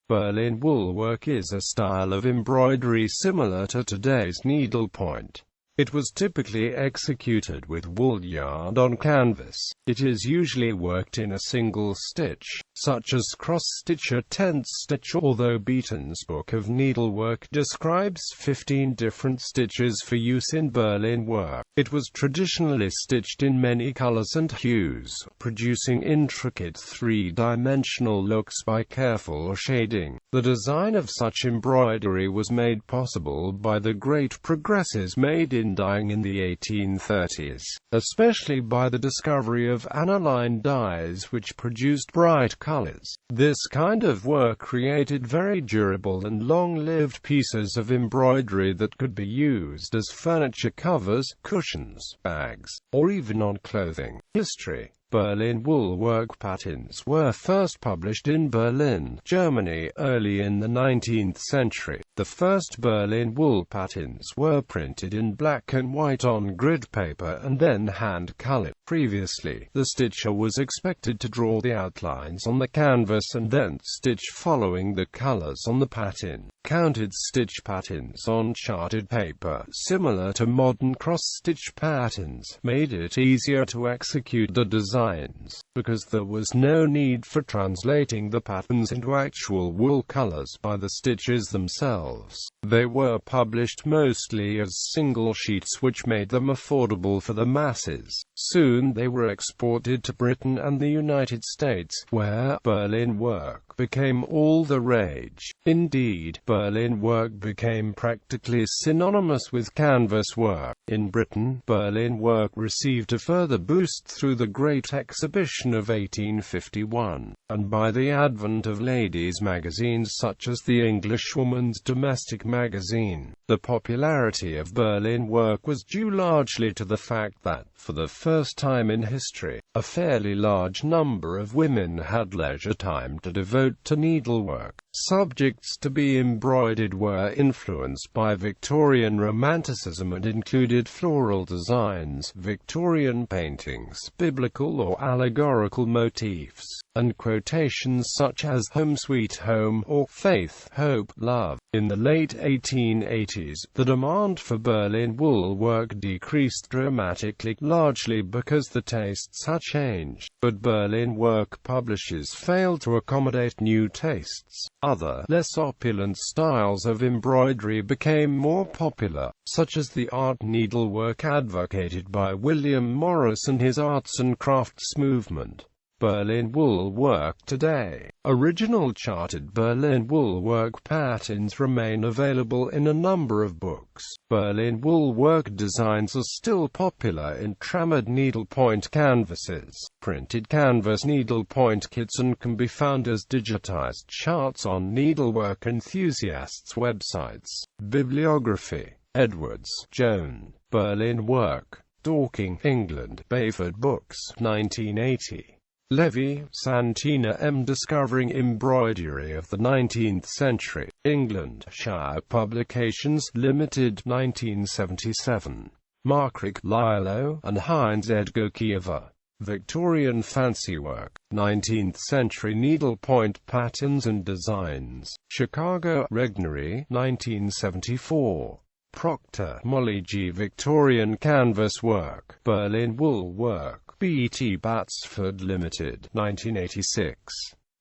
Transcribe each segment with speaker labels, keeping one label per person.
Speaker 1: Berlin wool work is a style of embroidery similar to today's needlepoint. It was typically executed with wool yarn on canvas. It is usually worked in a single stitch, such as cross-stitch or tent-stitch, although Beeton's Book of Needlework describes 15 different stitches for use in Berlin work. It was traditionally stitched in many colors and hues, producing intricate three-dimensional looks by careful shading. The design of such embroidery was made possible by the great progresses made in dyeing in the 1830s, especially by the discovery of aniline dyes which produced bright colors. This kind of work created very durable and long-lived pieces of embroidery that could be used as furniture covers, cushions, bags, or even on clothing. History. Berlin wool work patterns were first published in Berlin, Germany, early in the 19th century. The first Berlin wool patterns were printed in black and white on grid paper and then hand-colored. Previously, the stitcher was expected to draw the outlines on the canvas and then stitch following the colors on the pattern. Counted stitch patterns on charted paper, similar to modern cross-stitch patterns, made it easier to execute the designs, because there was no need for translating the patterns into actual wool colors by the stitches themselves. They were published mostly as single sheets, which made them affordable for the masses. Soon they were exported to Britain and the United States, where Berlin work became all the rage. Indeed, Berlin work became practically synonymous with canvas work. In Britain, Berlin work received a further boost through the Great Exhibition of 1851, and by the advent of ladies' magazines such as the Englishwoman's Domestic Magazine. The popularity of Berlin work was due largely to the fact that, for the first time in history, a fairly large number of women had leisure time to devote to needlework. Subjects to be embroidered were influenced by Victorian Romanticism and included floral designs, Victorian paintings, biblical or allegorical motifs, and quotations such as "Home Sweet Home" or "Faith, Hope, Love." In the late 1880s, the demand for Berlin wool work decreased dramatically, largely because the tastes had changed. But Berlin work publishers failed to accommodate new tastes. Other, less opulent styles of embroidery became more popular, such as the art needlework advocated by William Morris and his arts and crafts movement. Berlin wool work today. Original charted Berlin wool work patterns remain available in a number of books. Berlin wool work designs are still popular in trammered needlepoint canvases, printed canvas needlepoint kits, and can be found as digitized charts on needlework enthusiasts' websites. Bibliography. Edwards, Joan. Berlin work. Dorking, England. Bayford Books, 1980. Levy, Santina M. Discovering Embroidery of the 19th Century. England, Shire Publications, Limited, 1977. Markrick, Lilo, and Heinz Edgar Kiever. Victorian Fancywork, 19th Century Needlepoint Patterns and Designs. Chicago, Regnery, 1974. Proctor, Molly G. Victorian Canvas Work. Berlin Wool Work. B.T. Batsford Limited, 1986.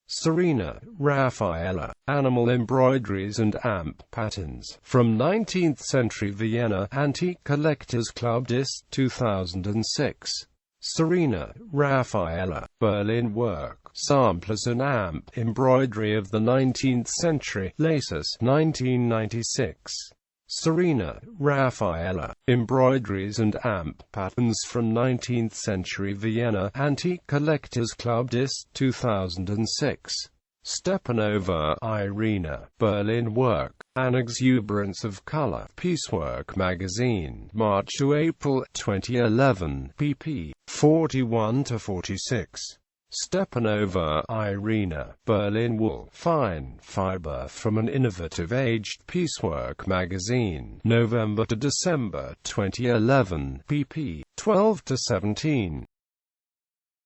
Speaker 1: Serena, Raffaella. Animal Embroideries and Amp Patterns. From 19th Century Vienna, Antique Collectors Club Dist, 2006. Serena, Raffaella. Berlin Work. Samplers and Amp Embroidery of the 19th Century. Laces, 1996. Serena, Raffaella. Embroideries and Amp Patterns from 19th Century Vienna, Antique Collectors Club Dist, 2006. Stepanova, Irina. Berlin Work. An Exuberance of Color. Piecework Magazine. March to April, 2011. pp. 41-46. Stepanova, Irina. Berlin Wool. Fine fiber from an innovative aged piecework magazine. November to December 2011. pp. 12-17.